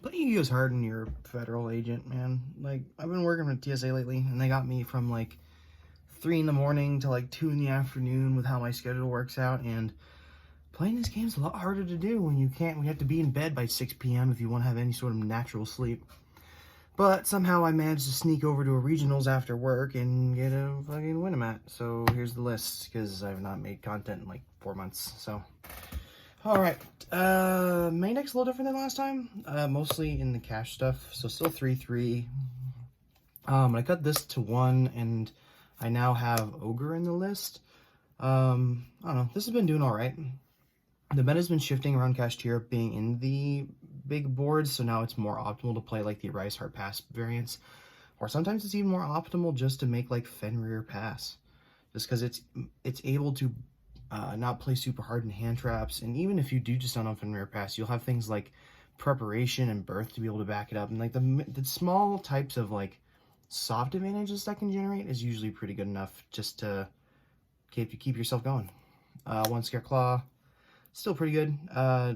Playing Yu-Gi-Oh! Is hard when you're a federal agent, man. Like, I've been working with TSA lately, and they got me from, like, 3 in the morning to, like, 2 in the afternoon with how my schedule works out, and playing this game's a lot harder to do when you have to be in bed by 6 p.m. if you want to have any sort of natural sleep. But somehow I managed to sneak over to a regionals after work and get a fucking Winamat. So here's the list, because I've not made content in, like, 4 months, so... Alright, main deck's a little different than last time, mostly in the cash stuff, so still 3-3. I cut this to 1, and I now have Ogre in the list. I don't know, this has been doing alright. The meta's been shifting around Kashtira being in the big boards, so now it's more optimal to play like the Arise Heart Pass variants, or sometimes it's even more optimal just to make like Fenrir Pass, just because it's able to not play super hard in hand traps, and even if you do just on Fenrir Pass, you'll have things like preparation and birth to be able to back it up, and like the small types of like soft advantages that can generate is usually pretty good enough just to keep yourself going. 1 Scare Claw, still pretty good. I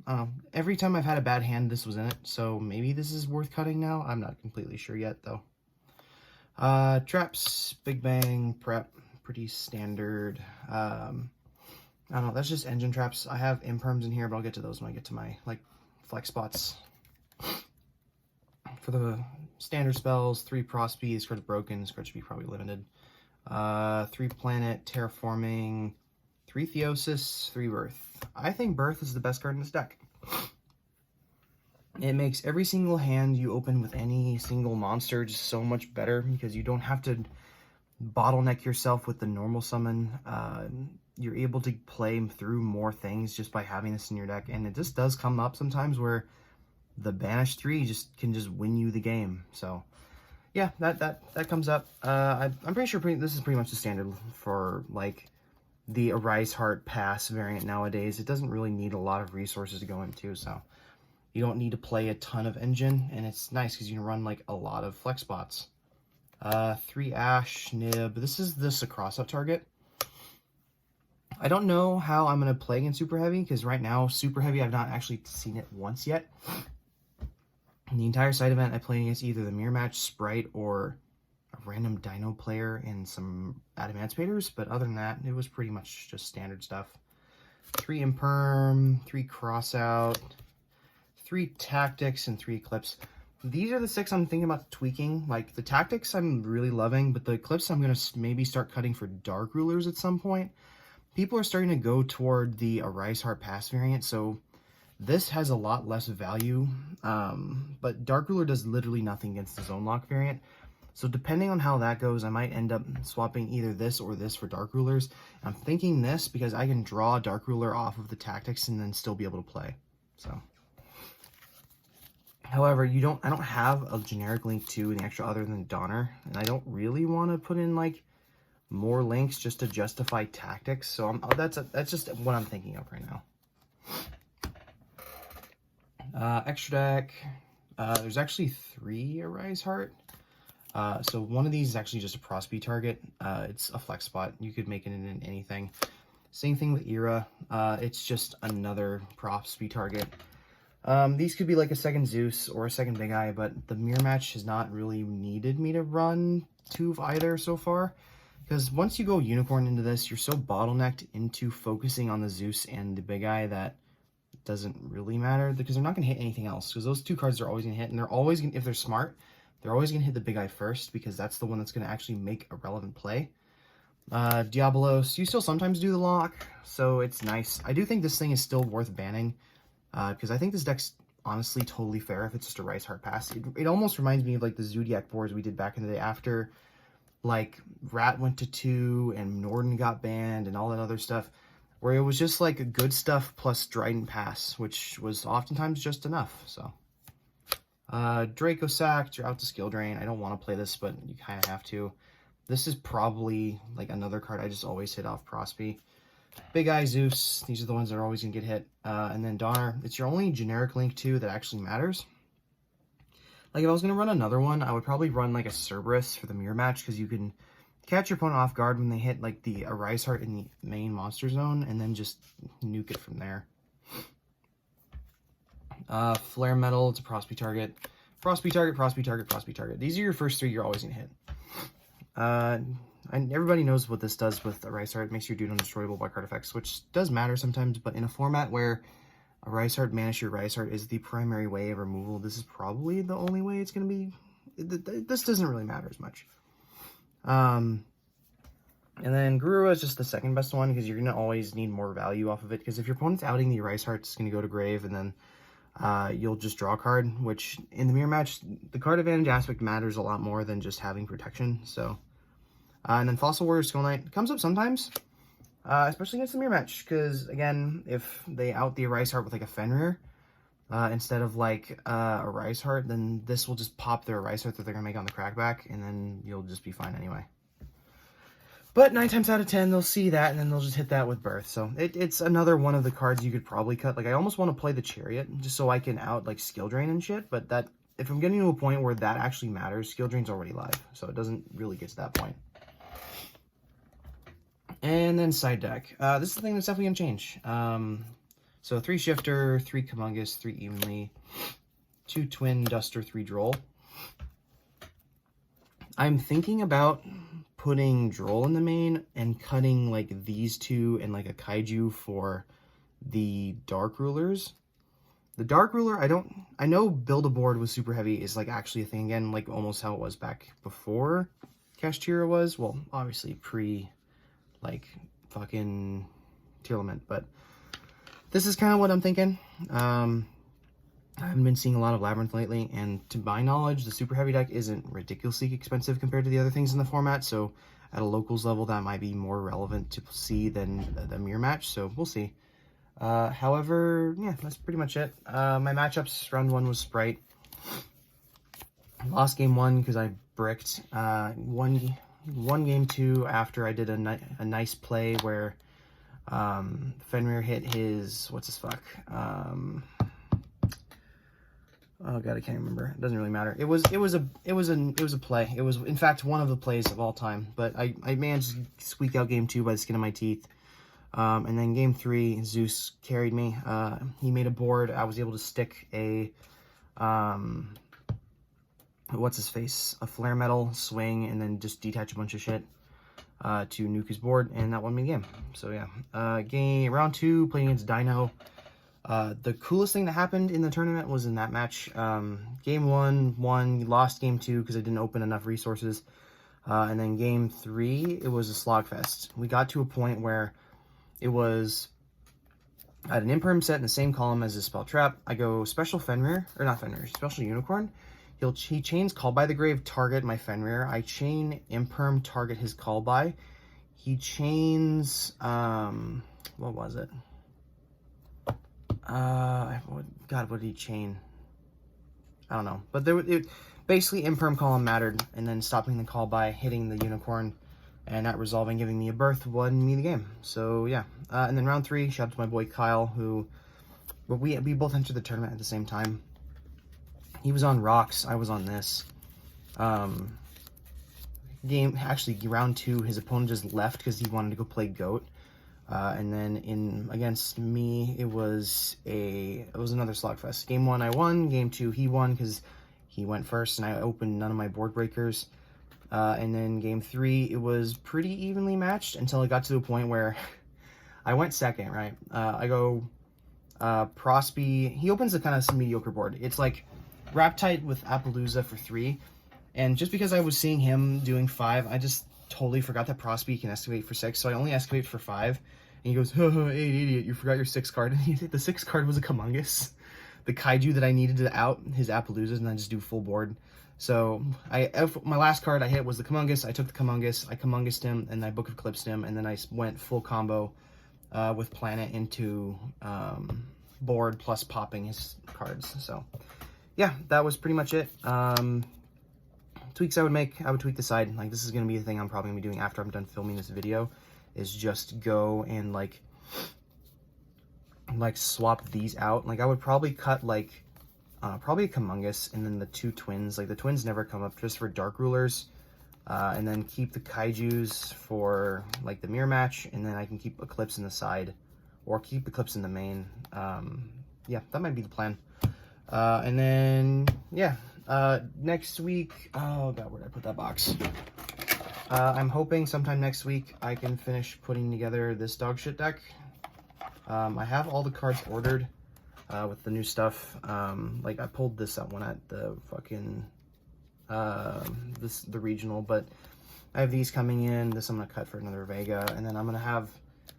don't know, every time I've had a bad hand this was in it, so maybe this is worth cutting now. I'm not completely sure yet though. Traps, Big Bang, Prep, pretty standard. I don't know, that's just engine traps. I have imperms in here, but I'll get to those when I get to my, like, flex spots. For the standard spells, 3 Prospe, this card's broken, this card should be probably limited. 3 Planet, Terraforming, 3 Theosis, 3 Birth. I think Birth is the best card in this deck. It makes every single hand you open with any single monster just so much better, because you don't have to bottleneck yourself with the normal summon. You're able to play through more things just by having this in your deck, and it just does come up sometimes where the Banish 3 can just win you the game. So yeah, that comes up. I'm pretty sure this is pretty much the standard for like the Arise Heart Pass variant nowadays. It doesn't really need a lot of resources to go into, so you don't need to play a ton of engine, and it's nice because you can run like a lot of flex spots. 3 Ash, Nib. This is the cross-up target. I don't know how I'm going to play against Super Heavy, because right now, Super Heavy, I've not actually seen it once yet. In the entire side event, I played against either the Mirror Match, Sprite, or a random Dino player and some Adamantimators, but other than that, it was pretty much just standard stuff. 3 Imperm, 3 Crossout, 3 Tactics, and 3 Eclipse. These are the 6 I'm thinking about tweaking. Like, the Tactics I'm really loving, but the Eclipse I'm going to maybe start cutting for Dark Rulers at some point. People are starting to go toward the Arise Heart Pass variant, so this has a lot less value, but Dark Ruler does literally nothing against the Zone Lock variant. So depending on how that goes, I might end up swapping either this or this for Dark Rulers. I'm thinking this because I can draw Dark Ruler off of the Tactics and then still be able to play. So, however, I don't have a generic link to an extra other than Donner, and I don't really want to put in like more links just to justify Tactics. So that's just what I'm thinking of right now. Extra deck. There's actually 3 Arise Heart. So one of these is actually just a Prospe target. It's a flex spot. You could make it in anything. Same thing with Era. It's just another Prospe target. These could be like a second Zeus or a second Big Eye, but the Mirror Match has not really needed me to run 2 of either so far. Because once you go Unicorn into this, you're so bottlenecked into focusing on the Zeus and the Big Eye that it doesn't really matter, because they're not going to hit anything else. Because those 2 cards are always going to hit, and they're always going to, if they're smart, they're always going to hit the Big Eye first, because that's the one that's going to actually make a relevant play. Diabolos, you still sometimes do the lock, so it's nice. I do think this thing is still worth banning, because I think this deck's honestly totally fair if it's just a Rise Heart Pass. It almost reminds me of like the Zodiac boards we did back in the day after like Rat went to 2 and Norden got banned and all that other stuff, where it was just like good stuff plus Dryden Pass, which was oftentimes just enough. So Draco sacked, you're out to skill drain. I don't want to play this, but you kind of have to. This is probably like another card I just always hit off Prospe. Big Eye, Zeus, these are the ones that are always going to get hit. And then Donner, it's your only generic link too that actually matters. Like, if I was going to run another one, I would probably run, like, a Cerberus for the Mirror Match, because you can catch your opponent off guard when they hit, like, the Arise Heart in the main monster zone, and then just nuke it from there. Flare Metal, it's a Prosby target. Prosby target, Prosby target, Prosby target. These are your first 3 you're always going to hit. And everybody knows what this does with a Rise Heart. It makes your dude undestroyable by card effects, which does matter sometimes, but in a format where a Rise Heart, Banish your Rise Heart is the primary way of removal, this is probably the only way it's going to be. This doesn't really matter as much. And then Garura is just the second best one, because you're going to always need more value off of it, because if your opponent's outing the Rise Heart, it's going to go to grave, and then you'll just draw a card, which in the mirror match, the card advantage aspect matters a lot more than just having protection, so... and then Fossil Warrior Skull Knight comes up sometimes, especially against the mirror match, because, again, if they out the Rise Heart with, like, a Fenrir, instead of, like, a Rise Heart, then this will just pop their Rise Heart that they're going to make on the crackback, and then you'll just be fine anyway. But 9 times out of 10, they'll see that, and then they'll just hit that with Birth. So it's another one of the cards you could probably cut. Like, I almost want to play the Chariot, just so I can out, like, Skill Drain and shit, but that, if I'm getting to a point where that actually matters, Skill Drain's already live, so it doesn't really get to that point. And then side deck. This is the thing that's definitely going to change. So 3 Shifter, 3 Kamungus, 3 Evenly, 2 Twin Duster, 3 Droll. I'm thinking about putting Droll in the main and cutting, like, these 2 and, like, a Kaiju for the Dark Rulers. The Dark Ruler, I know build a board with super heavy is, like, actually a thing again, like, almost how it was back before Kashtira was. Well, obviously like, fucking Tearlament, but this is kind of what I'm thinking. I haven't been seeing a lot of Labyrinth lately, and to my knowledge, the super heavy deck isn't ridiculously expensive compared to the other things in the format, so at a locals level, that might be more relevant to see than the mirror match, so we'll see. However, yeah, that's pretty much it. My matchups, round 1 was Sprite. Lost game 1 because I bricked. Won game 2 after I did a nice play where Fenrir hit his, what's his fuck? Oh god, I can't remember. It doesn't really matter. It was a play. It was, in fact, one of the plays of all time. But I managed to squeak out game 2 by the skin of my teeth. And then game 3, Zeus carried me. He made a board. I was able to stick a what's his face? A Flare Metal, swing, and then just detach a bunch of shit to nuke his board, and that won me the game. So yeah, round 2, playing against Dino. The coolest thing that happened in the tournament was in that match. Game 1 won, lost game 2 because I didn't open enough resources. And then game 3, it was a slogfest. We got to a point where it was, I had an Imperm set in the same column as his Spell Trap. I go Special Fenrir, or not Fenrir, Special Unicorn. He chains Call by the Grave, target my Fenrir. I chain Imperm, target his Call by. He chains, what was it? God, what did he chain? I don't know. But basically, Imperm column mattered, and then stopping the Call by, hitting the Unicorn, and not resolving, giving me a Birth, won me the game. So, yeah. And then round 3, shout out to my boy Kyle, who, we both entered the tournament at the same time. He was on Rocks, I was on this. Actually, round 2, his opponent just left because he wanted to go play Goat. And then against me, it was another slogfest. Game 1, I won. Game 2, he won because he went first, and I opened none of my board breakers. And then game 3, it was pretty evenly matched until it got to the point where I went second, right? I go Prosby. He opens a kind of mediocre board. It's like Raptite with Appaloosa for 3. And just because I was seeing him doing 5, I just totally forgot that Prosby can excavate for 6, so I only excavate for 5. And he goes, hey, idiot, you forgot your 6th card. And the 6th card was a Kamungus, the Kaiju that I needed to out his Appaloosas, and then just do full board. So my last card I hit was the Kamungus. I took the Kamungus, I Kamungused him, and I Book of Eclipsed him, and then I went full combo with Planet into board plus popping his cards. So yeah, that was pretty much it. Tweaks I would make, I would tweak the side. Like, this is going to be the thing I'm probably going to be doing after I'm done filming this video, is just go and like swap these out. Like, I would probably cut like probably a Kamungus and then the 2 twins. Like, the twins never come up, just for Dark Rulers. And then keep the Kaijus for like the mirror match, and then I can keep Eclipse in the side or keep Eclipse in the main. Yeah, that might be the plan. And then, yeah, next week, oh god, where did I put that box? I'm hoping sometime next week I can finish putting together this dog shit deck. I have all the cards ordered with the new stuff. Like I pulled this up one at the fucking the regional, but I have these coming in. This I'm gonna cut for another Vega, and then I'm gonna have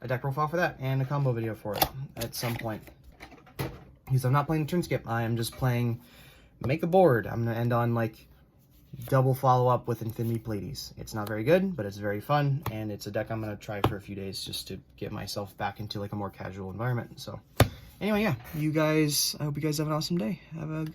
a deck profile for that and a combo video for it at some point. Because I'm not playing turn skip, I am just playing make a board. I'm gonna end on like double follow-up with Infinity Pleiades. It's not very good, but it's very fun, and it's a deck I'm gonna try for a few days just to get myself back into like a more casual environment. So anyway, yeah, you guys, I hope you guys have an awesome day. Have a good